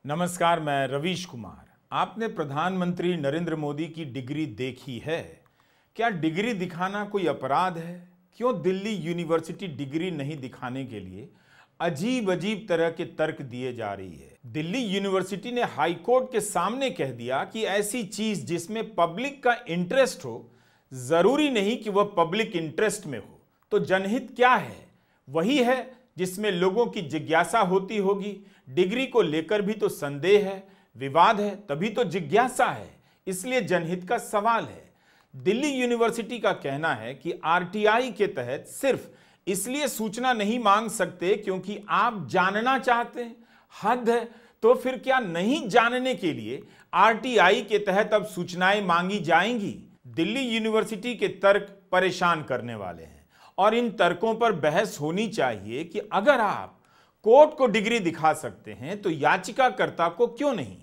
नमस्कार, मैं रवीश कुमार। आपने प्रधानमंत्री नरेंद्र मोदी की डिग्री देखी है? क्या डिग्री दिखाना कोई अपराध है? क्यों दिल्ली यूनिवर्सिटी डिग्री नहीं दिखाने के लिए अजीब अजीब तरह के तर्क दिए जा रही है? दिल्ली यूनिवर्सिटी ने हाई कोर्ट के सामने कह दिया कि ऐसी चीज जिसमें पब्लिक का इंटरेस्ट हो, जरूरी नहीं कि वह पब्लिक इंटरेस्ट में हो। तो जनहित क्या है? वही है जिसमें लोगों की जिज्ञासा होती होगी। डिग्री को लेकर भी तो संदेह है, विवाद है, तभी तो जिज्ञासा है, इसलिए जनहित का सवाल है। दिल्ली यूनिवर्सिटी का कहना है कि आरटीआई के तहत सिर्फ इसलिए सूचना नहीं मांग सकते क्योंकि आप जानना चाहते हैं। हद है। तो फिर क्या नहीं जानने के लिए आरटीआई के तहत अब सूचनाएं मांगी जाएंगी? दिल्ली यूनिवर्सिटी के तर्क परेशान करने वाले हैं और इन तर्कों पर बहस होनी चाहिए कि अगर आप कोर्ट को डिग्री दिखा सकते हैं तो याचिकाकर्ता को क्यों नहीं?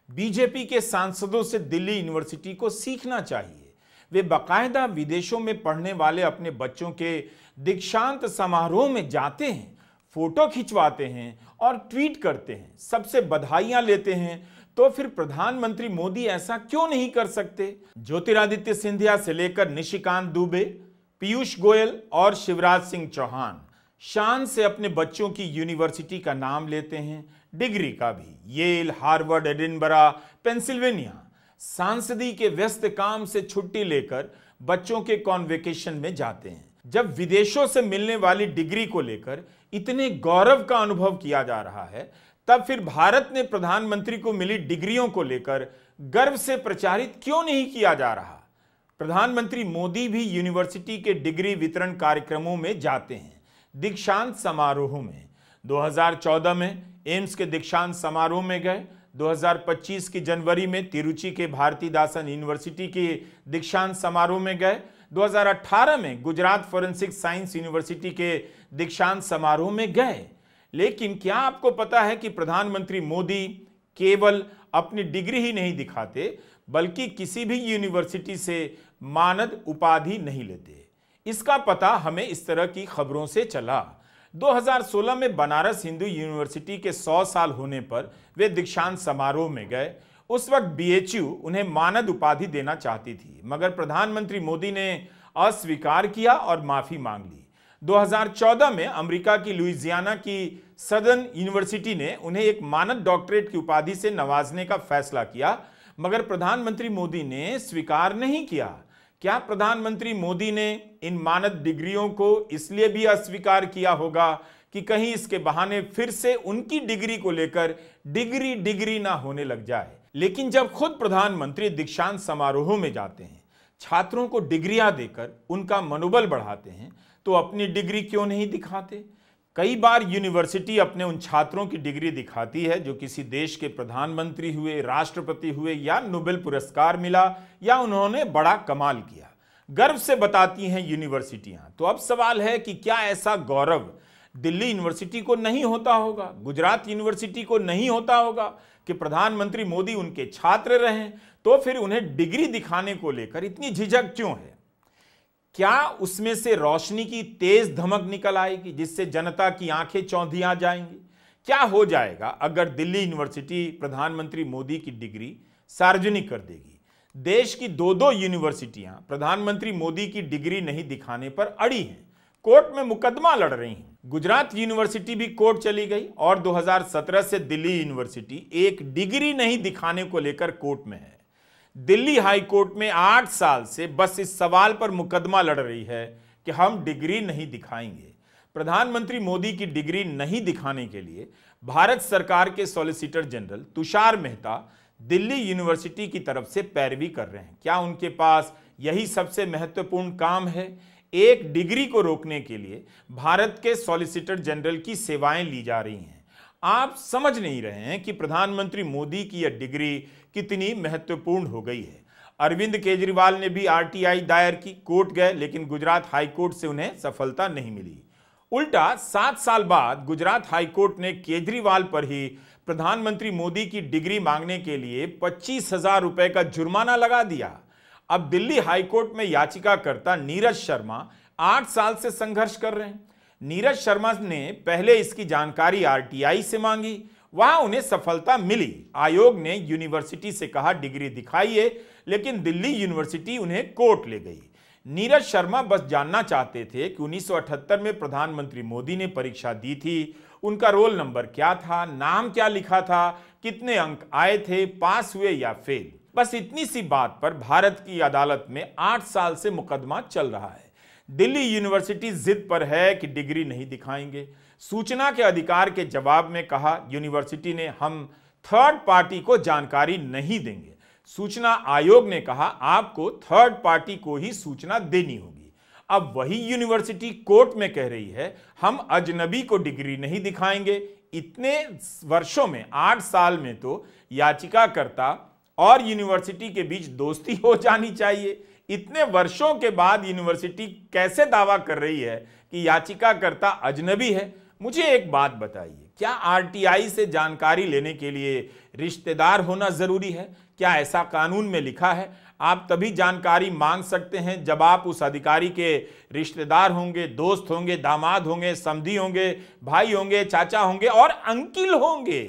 बीजेपी के सांसदों से दिल्ली यूनिवर्सिटी को सीखना चाहिए। वे बाकायदा विदेशों में पढ़ने वाले अपने बच्चों के दीक्षांत समारोह में जाते हैं, फोटो खिंचवाते हैं और ट्वीट करते हैं, सबसे बधाइयां लेते हैं। तो फिर प्रधानमंत्री मोदी ऐसा क्यों नहीं कर सकते? ज्योतिरादित्य सिंधिया से लेकर निशिकांत दुबे, पीयूष गोयल और शिवराज सिंह चौहान शान से अपने बच्चों की यूनिवर्सिटी का नाम लेते हैं, डिग्री का भी। Yale, Harvard, Edinburgh, Pennsylvania. सांसदी के व्यस्त काम से छुट्टी लेकर बच्चों के कॉन्वेकेशन में जाते हैं। जब विदेशों से मिलने वाली डिग्री को लेकर इतने गौरव का अनुभव किया जा रहा है, तब फिर भारत ने प्रधानमंत्री को मिली डिग्रियों को लेकर गर्व से प्रचारित क्यों नहीं किया जा रहा? प्रधानमंत्री मोदी भी यूनिवर्सिटी के डिग्री वितरण कार्यक्रमों में जाते हैं, दीक्षांत समारोह में। 2014 में एम्स के दीक्षांत समारोह में गए, 2025 की जनवरी में तिरुचि के भारतीदासन यूनिवर्सिटी के दीक्षांत समारोह में गए, 2018 में गुजरात फॉरेंसिक साइंस यूनिवर्सिटी के दीक्षांत समारोह में गए। लेकिन क्या आपको पता है कि प्रधानमंत्री मोदी केवल अपनी डिग्री ही नहीं दिखाते, बल्कि किसी भी यूनिवर्सिटी से मानद उपाधि नहीं लेते? इसका पता हमें इस तरह की खबरों से चला। 2016 में बनारस हिंदू यूनिवर्सिटी के 100 साल होने पर वे दीक्षांत समारोह में गए। उस वक्त बीएचयू उन्हें मानद उपाधि देना चाहती थी, मगर प्रधानमंत्री मोदी ने अस्वीकार किया और माफी मांग ली। 2014 में अमेरिका की लुइजियाना की सदर्न यूनिवर्सिटी ने उन्हें एक मानद डॉक्टरेट की उपाधि से नवाजने का फैसला किया, मगर प्रधानमंत्री मोदी ने स्वीकार नहीं किया। क्या प्रधानमंत्री मोदी ने इन मानद डिग्रियों को इसलिए भी अस्वीकार किया होगा कि कहीं इसके बहाने फिर से उनकी डिग्री को लेकर डिग्री ना होने लग जाए? लेकिन जब खुद प्रधानमंत्री दीक्षांत समारोह में जाते हैं, छात्रों को डिग्रियां देकर उनका मनोबल बढ़ाते हैं, तो अपनी डिग्री क्यों नहीं दिखाते? कई बार यूनिवर्सिटी अपने उन छात्रों की डिग्री दिखाती है जो किसी देश के प्रधानमंत्री हुए, राष्ट्रपति हुए, या नोबेल पुरस्कार मिला, या उन्होंने बड़ा कमाल किया। गर्व से बताती हैं यूनिवर्सिटियां। तो अब सवाल है कि क्या ऐसा गौरव दिल्ली यूनिवर्सिटी को नहीं होता होगा, गुजरात यूनिवर्सिटी को नहीं होता होगा कि प्रधानमंत्री मोदी उनके छात्र रहें? तो फिर उन्हें डिग्री दिखाने को लेकर इतनी झिझक क्यों है? क्या उसमें से रोशनी की तेज धमक निकल आएगी जिससे जनता की आंखें चौंधिया जाएंगी? क्या हो जाएगा अगर दिल्ली यूनिवर्सिटी प्रधानमंत्री मोदी की डिग्री सार्वजनिक कर देगी? देश की दो यूनिवर्सिटियां प्रधानमंत्री मोदी की डिग्री नहीं दिखाने पर अड़ी हैं, कोर्ट में मुकदमा लड़ रही हैं। गुजरात यूनिवर्सिटी भी कोर्ट चली गई और 2017 से दिल्ली यूनिवर्सिटी एक डिग्री नहीं दिखाने को लेकर कोर्ट में है। दिल्ली हाई कोर्ट में 8 साल से बस इस सवाल पर मुकदमा लड़ रही है कि हम डिग्री नहीं दिखाएंगे। प्रधानमंत्री मोदी की डिग्री नहीं दिखाने के लिए भारत सरकार के solicitor general Tushar Mehta Delhi university की तरफ से पैरवी कर रहे हैं। क्या उनके पास यही सबसे महत्वपूर्ण काम है? एक डिग्री को रोकने के लिए भारत के सॉलिसिटर जनरल की सेवाएं ली जा रही हैं। आप समझ नहीं रहे हैं कि प्रधानमंत्री मोदी की यह डिग्री कितनी महत्वपूर्ण हो गई है। अरविंद केजरीवाल ने भी आरटीआई दायर की, कोर्ट गए, लेकिन गुजरात हाई कोर्ट से उन्हें सफलता नहीं मिली। उल्टा 7 साल बाद गुजरात हाई कोर्ट ने केजरीवाल पर ही प्रधानमंत्री मोदी की डिग्री मांगने के लिए 25,000 रुपए का जुर्माना लगा दिया। अब दिल्ली हाई कोर्ट में याचिकाकर्ता नीरज शर्मा 8 साल से संघर्ष कर रहे हैं। नीरज शर्मा ने पहले इसकी जानकारी आरटीआई से मांगी, वहां उन्हें सफलता मिली। आयोग ने यूनिवर्सिटी से कहा डिग्री दिखाइए, लेकिन दिल्ली यूनिवर्सिटी उन्हें कोर्ट ले गई। नीरज शर्मा बस जानना चाहते थे कि 1978 में प्रधानमंत्री मोदी ने परीक्षा दी थी, उनका रोल नंबर क्या था, नाम क्या लिखा था, कितने अंक आए थे, पास हुए या फेल। बस इतनी सी बात पर भारत की अदालत में 8 साल से मुकदमा चल रहा है। दिल्ली यूनिवर्सिटी जिद पर है कि डिग्री नहीं दिखाएंगे। सूचना के अधिकार के जवाब में कहा यूनिवर्सिटी ने, हम थर्ड पार्टी को जानकारी नहीं देंगे। सूचना आयोग ने कहा आपको थर्ड पार्टी को ही सूचना देनी होगी। अब वही यूनिवर्सिटी कोर्ट में कह रही है हम अजनबी को डिग्री नहीं दिखाएंगे। इतने वर्षों में, 8 साल में तो याचिकाकर्ता और यूनिवर्सिटी के बीच दोस्ती हो जानी चाहिए। इतने वर्षों के बाद यूनिवर्सिटी कैसे दावा कर रही है कि याचिकाकर्ता अजनबी है? मुझे एक बात बताइए, क्या आरटीआई से जानकारी लेने के लिए रिश्तेदार होना जरूरी है? क्या ऐसा कानून में लिखा है? आप तभी जानकारी मांग सकते हैं जब आप उस अधिकारी के रिश्तेदार होंगे, दोस्त होंगे, दामाद होंगे, समधी होंगे, भाई होंगे, चाचा होंगे और अंकिल होंगे।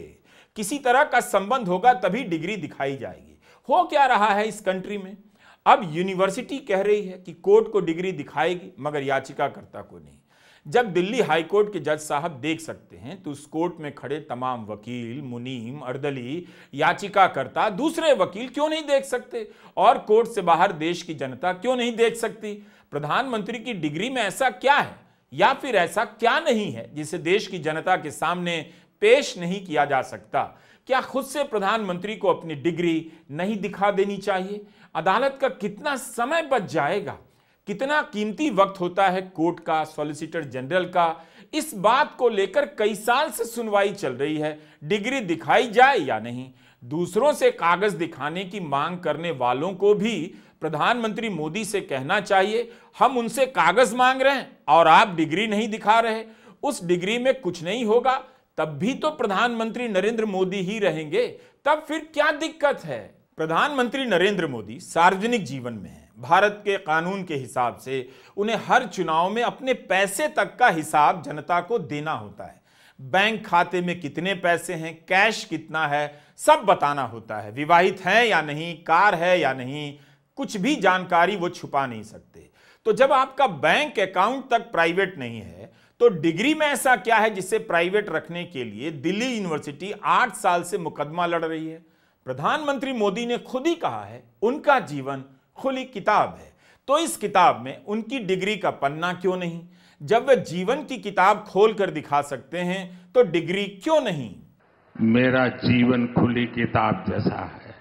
किसी तरह का संबंध होगा तभी डिग्री दिखाई जाएगी। हो क्या रहा है इस कंट्री में? अब यूनिवर्सिटी कह रही है कि कोर्ट को डिग्री दिखाएगी, मगर याचिकाकर्ता को नहीं। जब दिल्ली हाईकोर्ट के जज साहब देख सकते हैं तो उस कोर्ट में खड़े तमाम वकील, मुनीम, अर्दली, याचिकाकर्ता, दूसरे वकील क्यों नहीं देख सकते? और कोर्ट से बाहर देश की जनता क्यों नहीं देख सकती? प्रधानमंत्री की डिग्री में ऐसा क्या है या फिर ऐसा क्या नहीं है जिसे देश की जनता के सामने पेश नहीं किया जा सकता? क्या खुद से प्रधानमंत्री को अपनी डिग्री नहीं दिखा देनी चाहिए? अदालत का कितना समय बच जाएगा? कितना कीमती वक्त होता है कोर्ट का, सॉलिसिटर जनरल का? इस बात को लेकर कई साल से सुनवाई चल रही है, डिग्री दिखाई जाए या नहीं। दूसरों से कागज दिखाने की मांग करने वालों को भी प्रधानमंत्री मोदी से कहना चाहिए हम उनसे कागज मांग रहे हैं और आप डिग्री नहीं दिखा रहे। उस डिग्री में कुछ नहीं होगा, तब भी तो प्रधानमंत्री नरेंद्र मोदी ही रहेंगे, तब फिर क्या दिक्कत है? प्रधानमंत्री नरेंद्र मोदी सार्वजनिक जीवन में है। भारत के कानून के हिसाब से उन्हें हर चुनाव में अपने पैसे तक का हिसाब जनता को देना होता है। बैंक खाते में कितने पैसे हैं, कैश कितना है, सब बताना होता है। विवाहित हैं या नहीं, कार है या नहीं, कुछ भी जानकारी वो छुपा नहीं सकते। तो जब आपका बैंक अकाउंट तक प्राइवेट नहीं है तो डिग्री में ऐसा क्या है जिसे प्राइवेट रखने के लिए दिल्ली यूनिवर्सिटी 8 साल से मुकदमा लड़ रही है? प्रधानमंत्री मोदी ने खुद ही कहा है उनका जीवन खुली किताब है, तो इस किताब में उनकी डिग्री का पन्ना क्यों नहीं? जब वे जीवन की किताब खोल कर दिखा सकते हैं तो डिग्री क्यों नहीं? मेरा जीवन खुली किताब जैसा है।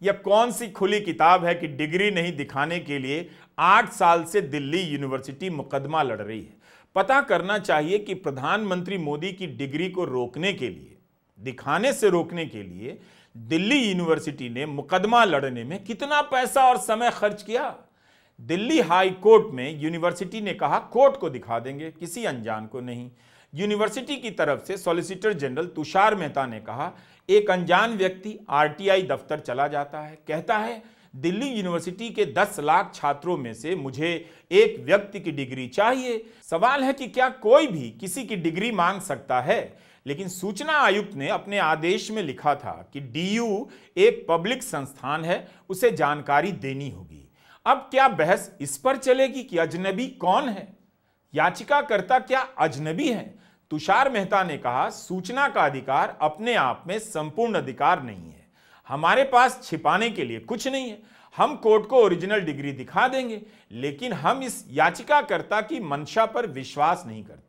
यह कौन सी खुली किताब है कि डिग्री नहीं दिखाने के लिए 8 साल से दिल्ली यूनिवर्सिटी मुकदमा लड़ रही है? पता करना चाहिए कि प्रधानमंत्री मोदी की डिग्री को रोकने के लिए, दिखाने से रोकने के लिए दिल्ली यूनिवर्सिटी ने मुकदमा लड़ने में कितना पैसा और समय खर्च किया। दिल्ली हाई कोर्ट में यूनिवर्सिटी ने कहा कोर्ट को दिखा देंगे, किसी अनजान को नहीं। यूनिवर्सिटी की तरफ से सॉलिसिटर जनरल तुषार मेहता ने कहा एक अनजान व्यक्ति आरटीआई दफ्तर चला जाता है, कहता है दिल्ली यूनिवर्सिटी के 10 लाख छात्रों में से मुझे एक व्यक्ति की डिग्री चाहिए। सवाल है कि क्या कोई भी किसी की डिग्री मांग सकता है? लेकिन सूचना आयुक्त ने अपने आदेश में लिखा था कि डीयू एक पब्लिक संस्थान है, उसे जानकारी देनी होगी। अब क्या बहस इस पर चलेगी कि अजनबी कौन है? याचिकाकर्ता क्या अजनबी है? तुषार मेहता ने कहा सूचना का अधिकार अपने आप में संपूर्ण अधिकार नहीं है, हमारे पास छिपाने के लिए कुछ नहीं है। हम कोर्ट को ओरिजिनल डिग्री दिखा देंगे, लेकिन हम इस याचिकाकर्ता की मंशा पर विश्वास नहीं करते।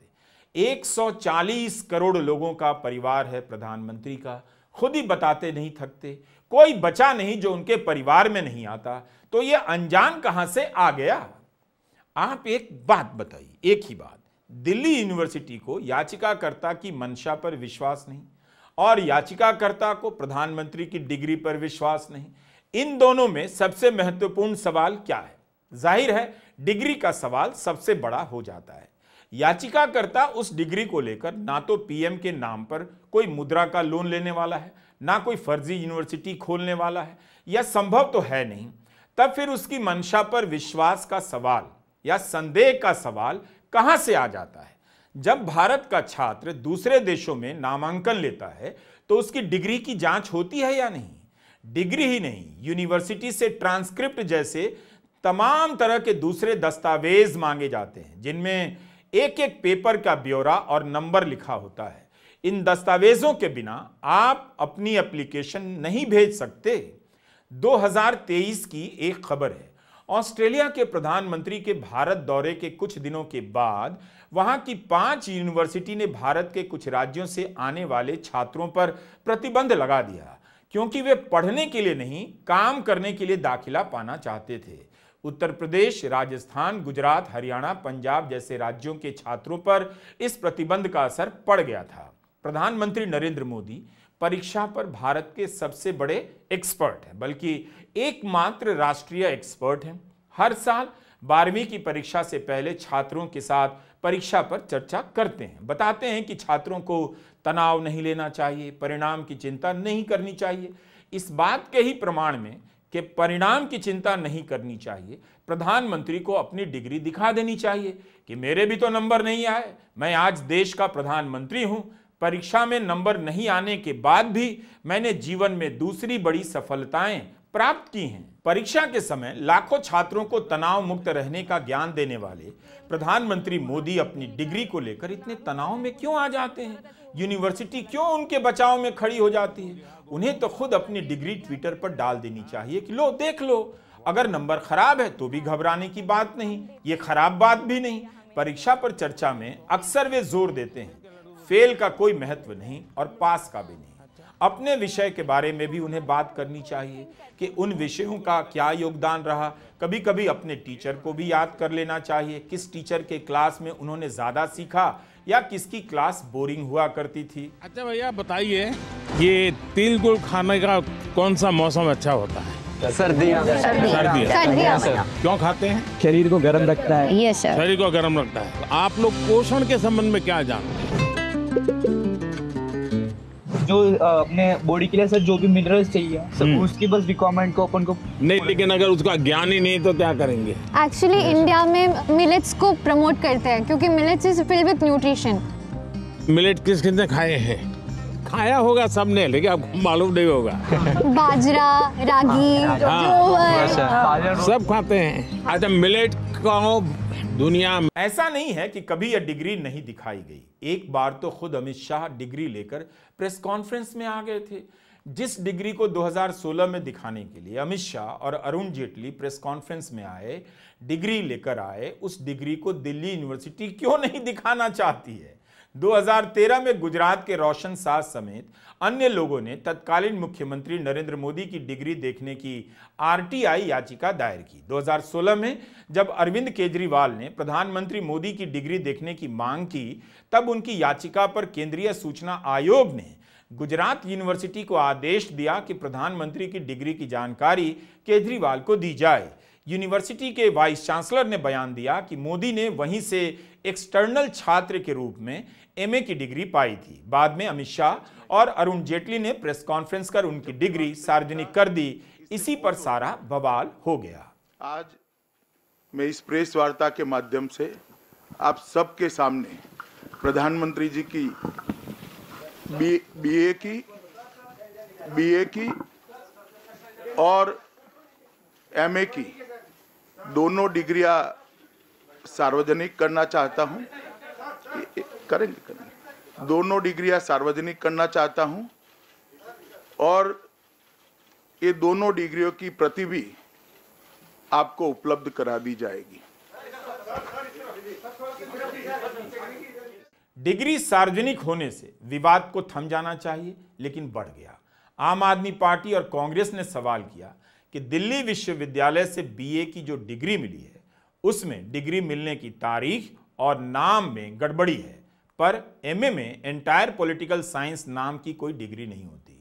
140 करोड़ लोगों का परिवार है प्रधानमंत्री का, खुद ही बताते नहीं थकते, कोई बचा नहीं जो उनके परिवार में नहीं आता, तो ये अनजान कहां से आ गया? आप एक बात बताइए, एक ही बात, दिल्ली यूनिवर्सिटी को याचिकाकर्ता की मंशा पर विश्वास नहीं और याचिकाकर्ता को प्रधानमंत्री की डिग्री पर विश्वास नहीं। इन दोनों में सबसे महत्वपूर्ण सवाल क्या है? जाहिर है डिग्री का सवाल सबसे बड़ा हो जाता है। याचिकाकर्ता उस डिग्री को लेकर ना तो पीएम के नाम पर कोई मुद्रा का लोन लेने वाला है, ना कोई फर्जी यूनिवर्सिटी खोलने वाला है, यह संभव तो है नहीं। तब फिर उसकी मंशा पर विश्वास का सवाल या संदेह का सवाल कहां से आ जाता है? जब भारत का छात्र दूसरे देशों में नामांकन लेता है तो उसकी डिग्री की जांच होती है या नहीं? डिग्री ही नहीं, यूनिवर्सिटी से ट्रांसक्रिप्ट जैसे तमाम तरह के दूसरे दस्तावेज मांगे जाते हैं जिनमें एक एक पेपर का ब्यौरा और नंबर लिखा होता है। इन दस्तावेजों के बिना आप अपनी एप्लीकेशन नहीं भेज सकते। 2023 की एक खबर है, ऑस्ट्रेलिया के प्रधानमंत्री के भारत दौरे के कुछ दिनों के बाद वहां की 5 यूनिवर्सिटी ने भारत के कुछ राज्यों से आने वाले छात्रों पर प्रतिबंध लगा दिया क्योंकि वे पढ़ने के लिए नहीं, काम करने के लिए दाखिला पाना चाहते थे। उत्तर प्रदेश, राजस्थान, गुजरात, हरियाणा, पंजाब जैसे राज्यों के छात्रों पर इस प्रतिबंध का असर पड़ गया था। प्रधानमंत्री नरेंद्र मोदी परीक्षा पर भारत के सबसे बड़े एक्सपर्ट हैं, बल्कि एकमात्र राष्ट्रीय एक्सपर्ट हैं। हर साल 12वीं की परीक्षा से पहले छात्रों के साथ परीक्षा पर चर्चा करते हैं, बताते हैं कि छात्रों को तनाव नहीं लेना चाहिए, परिणाम की चिंता नहीं करनी चाहिए। इस बात के ही प्रमाण में कि परिणाम की चिंता नहीं करनी चाहिए, प्रधानमंत्री को अपनी डिग्री दिखा देनी चाहिए कि मेरे भी तो नंबर नहीं आए, मैं आज देश का प्रधानमंत्री हूं, परीक्षा में नंबर नहीं आने के बाद भी मैंने जीवन में दूसरी बड़ी सफलताएं प्राप्त की हैं। परीक्षा के समय लाखों छात्रों को तनाव मुक्त रहने का ज्ञान देने वाले प्रधानमंत्री मोदी अपनी डिग्री को लेकर इतने तनाव में क्यों आ जाते हैं? यूनिवर्सिटी क्यों उनके बचाव में खड़ी हो जाती है? उन्हें तो खुद अपनी डिग्री ट्विटर पर डाल देनी चाहिए कि लो देख लो, अगर नंबर खराब है तो भी घबराने की बात नहीं, ये खराब बात भी नहीं। परीक्षा पर चर्चा में अक्सर वे जोर देते हैं फेल का कोई महत्व नहीं और पास का भी नहीं। अपने विषय के बारे में भी उन्हें बात करनी चाहिए कि उन विषयों का क्या योगदान रहा। कभी कभी अपने टीचर को भी याद कर लेना चाहिए, किस टीचर के क्लास में उन्होंने ज्यादा सीखा या किसकी क्लास बोरिंग हुआ करती थी। अच्छा भैया बताइए, ये तिल गुड़ खाने का कौन सा मौसम अच्छा होता है? सर्दियाँ। क्यों खाते हैं? शरीर को गर्म रखता है। ये सर, शरीर को गर्म रखता है। आप लोग पोषण के संबंध में क्या जानते हैं? जो अपने बॉडी के लिए सर जो भी मिनरल्स चाहिए सब उसकी बस रिक्वायरमेंट को अपन को नहीं, लेकिन अगर उसका ज्ञान ही नहीं तो क्या करेंगे? एक्चुअली इंडिया में मिलेट्स को प्रमोट करते हैं क्योंकि millets is filled with nutrition. Millet किस किसने खाए हैं? खाया होगा सबने, लेकिन आपको मालूम नहीं होगा। बाजरा, रागी, ज्वार, सब खाते हैं। अच्छा, मिलेट का दुनिया में ऐसा नहीं है कि कभी यह डिग्री नहीं दिखाई गई। एक बार तो खुद अमित शाह डिग्री लेकर प्रेस कॉन्फ्रेंस में आ गए थे। जिस डिग्री को 2016 में दिखाने के लिए अमित शाह और अरुण जेटली प्रेस कॉन्फ्रेंस में आए, डिग्री लेकर आए, उस डिग्री को दिल्ली यूनिवर्सिटी क्यों नहीं दिखाना चाहती है? 2013 में गुजरात के रोशन साह समेत अन्य लोगों ने तत्कालीन मुख्यमंत्री नरेंद्र मोदी की डिग्री देखने की आरटीआई याचिका दायर की। 2016 में जब अरविंद केजरीवाल ने प्रधानमंत्री मोदी की डिग्री देखने की मांग की, तब उनकी याचिका पर केंद्रीय सूचना आयोग ने गुजरात यूनिवर्सिटी को आदेश दिया कि प्रधानमंत्री की डिग्री की जानकारी केजरीवाल को दी जाए। यूनिवर्सिटी के वाइस चांसलर ने बयान दिया कि मोदी ने वहीं से एक्सटर्नल छात्र के रूप में एमए की डिग्री पाई थी। बाद में अमित शाह और अरुण जेटली ने प्रेस कॉन्फ्रेंस कर उनकी डिग्री सार्वजनिक कर दी। इसी पर सारा बवाल हो गया। आज मैं इस प्रेस वार्ता के माध्यम से आप सबके सामने प्रधानमंत्री जी की बीए की और एमए की दोनों डिग्रियां सार्वजनिक करना चाहता हूं। करेंगे दोनों डिग्रियां सार्वजनिक करना चाहता हूं और ये दोनों डिग्रियों की प्रति भी आपको उपलब्ध करा दी जाएगी। डिग्री सार्वजनिक होने से विवाद को थम जाना चाहिए, लेकिन बढ़ गया। आम आदमी पार्टी और कांग्रेस ने सवाल किया कि दिल्ली विश्वविद्यालय से बीए की जो डिग्री मिली है उसमें डिग्री मिलने की तारीख और नाम में गड़बड़ी है, पर एमए में एंटायर पॉलिटिकल साइंस नाम की कोई डिग्री नहीं होती।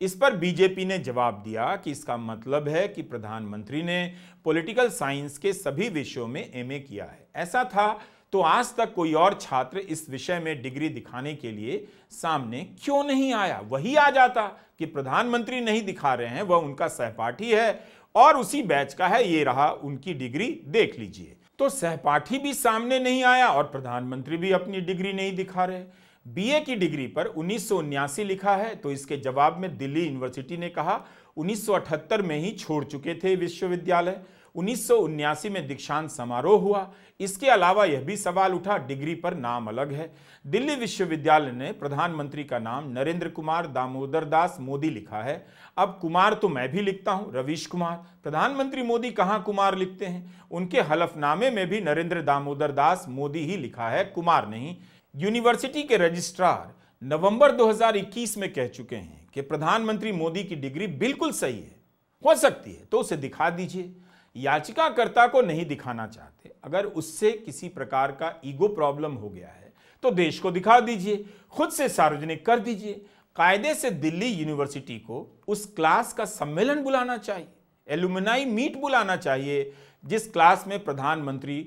इस पर बीजेपी ने जवाब दिया कि इसका मतलब है कि प्रधानमंत्री ने पॉलिटिकल साइंस के सभी विषयों में एमए किया है। ऐसा था तो आज तक कोई और छात्र इस विषय में डिग्री दिखाने के लिए सामने क्यों नहीं आया? वही आ जाता कि प्रधानमंत्री नहीं दिखा रहे हैं, वह उनका सहपाठी है और उसी बैच का है, ये रहा उनकी डिग्री, देख लीजिए। तो सहपाठी भी सामने नहीं आया और प्रधानमंत्री भी अपनी डिग्री नहीं दिखा रहे। बीए की डिग्री पर 1979 लिखा है, तो इसके जवाब में दिल्ली यूनिवर्सिटी ने कहा 1978 में ही छोड़ चुके थे विश्वविद्यालय। 1979 में दीक्षांत समारोह हुआ। इसके अलावा यह भी सवाल उठा, डिग्री पर नाम अलग है। दिल्ली विश्वविद्यालय ने प्रधानमंत्री का नाम नरेंद्र कुमार दामोदर दास मोदी लिखा है। अब कुमार तो मैं भी लिखता हूं, रवीश कुमार। प्रधानमंत्री मोदी कहां कुमार लिखते हैं? उनके हलफनामे में भी नरेंद्र दामोदर दास मोदी ही लिखा है, कुमार नहीं। यूनिवर्सिटी के रजिस्ट्रार नवंबर 2021 में कह चुके हैं कि प्रधानमंत्री मोदी की डिग्री बिल्कुल सही है, हो सकती है तो उसे दिखा दीजिए। याचिकाकर्ता को नहीं दिखाना चाहते, अगर उससे किसी प्रकार का ईगो प्रॉब्लम हो गया है तो देश को दिखा दीजिए, खुद से सार्वजनिक कर दीजिए। कायदे से दिल्ली यूनिवर्सिटी को उस क्लास का सम्मेलन बुलाना चाहिए, एलुमनाई मीट बुलाना चाहिए जिस क्लास में प्रधानमंत्री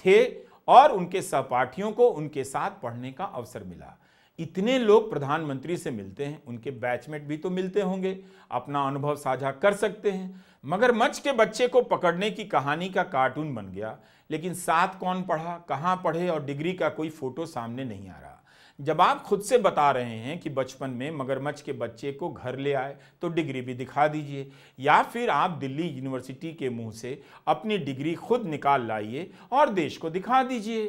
थे और उनके सहपाठियों को उनके साथ पढ़ने का अवसर मिला। इतने लोग प्रधानमंत्री से मिलते हैं, उनके बैचमेट भी तो मिलते होंगे, अपना अनुभव साझा कर सकते हैं। मगरमच्छ के बच्चे को पकड़ने की कहानी का कार्टून बन गया, लेकिन साथ कौन पढ़ा, कहां पढ़े और डिग्री का कोई फोटो सामने नहीं आ रहा। जब आप खुद से बता रहे हैं कि बचपन में मगरमच्छ के बच्चे को घर ले आए तो डिग्री भी दिखा दीजिए, या फिर आप दिल्ली यूनिवर्सिटी के मुंह से अपनी डिग्री खुद निकाल लाइए और देश को दिखा दीजिए।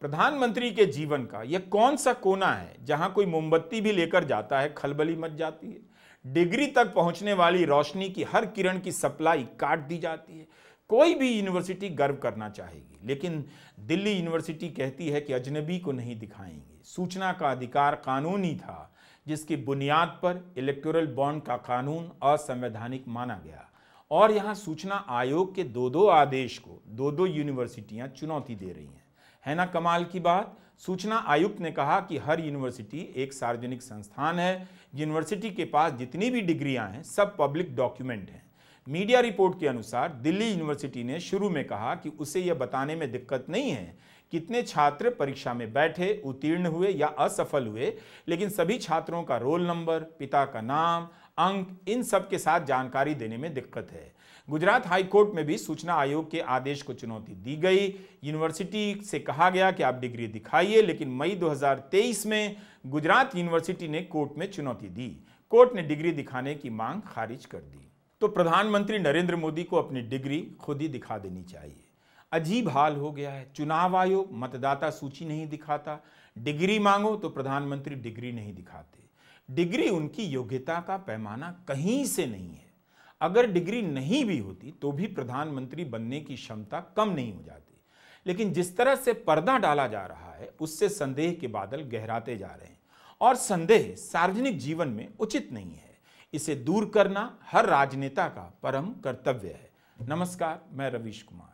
प्रधानमंत्री के जीवन का यह कौन सा कोना है जहां कोई मोमबत्ती भी लेकर जाता है खलबली मच जाती है? डिग्री तक पहुंचने वाली रोशनी की हर किरण की सप्लाई काट दी जाती है। कोई भी यूनिवर्सिटी गर्व करना चाहेगी, लेकिन दिल्ली यूनिवर्सिटी कहती है कि अजनबी को नहीं दिखाएंगे। सूचना का अधिकार कानूनी था, जिसकी बुनियाद पर इलेक्टोरल बॉन्ड का कानून असंवैधानिक माना गया, और यहां सूचना आयोग के दो आदेश को दो यूनिवर्सिटियां चुनौती दे रही हैं। है ना कमाल की बात? सूचना आयुक्त ने कहा कि हर यूनिवर्सिटी एक सार्वजनिक संस्थान है। यूनिवर्सिटी के पास जितनी भी डिग्रियां हैं सब पब्लिक डॉक्यूमेंट हैं। मीडिया रिपोर्ट के अनुसार दिल्ली यूनिवर्सिटी ने शुरू में कहा कि उसे यह बताने में दिक्कत नहीं है कितने छात्र परीक्षा में बैठे, उत्तीर्ण हुए या असफल हुए, लेकिन सभी छात्रों का रोल नंबर, पिता का नाम, अंक, इन सब के साथ जानकारी देने में दिक्कत है। गुजरात हाई कोर्ट में भी सूचना आयोग के आदेश को चुनौती दी गई। यूनिवर्सिटी से कहा गया कि आप डिग्री दिखाइए, लेकिन मई 2023 में गुजरात यूनिवर्सिटी ने कोर्ट में चुनौती दी। कोर्ट ने डिग्री दिखाने की मांग खारिज कर दी। तो प्रधानमंत्री नरेंद्र मोदी को अपनी डिग्री खुद ही दिखा देनी चाहिए। अजीब हाल हो गया है, चुनाव आयोग मतदाता सूची नहीं दिखाता, डिग्री मांगो तो प्रधानमंत्री डिग्री नहीं दिखाते। डिग्री उनकी योग्यता का पैमाना कहीं से नहीं है। अगर डिग्री नहीं भी होती तो भी प्रधानमंत्री बनने की क्षमता कम नहीं हो जाती, लेकिन जिस तरह से पर्दा डाला जा रहा है उससे संदेह के बादल गहराते जा रहे हैं, और संदेह सार्वजनिक जीवन में उचित नहीं है। इसे दूर करना हर राजनेता का परम कर्तव्य है। नमस्कार, मैं रवीश कुमार।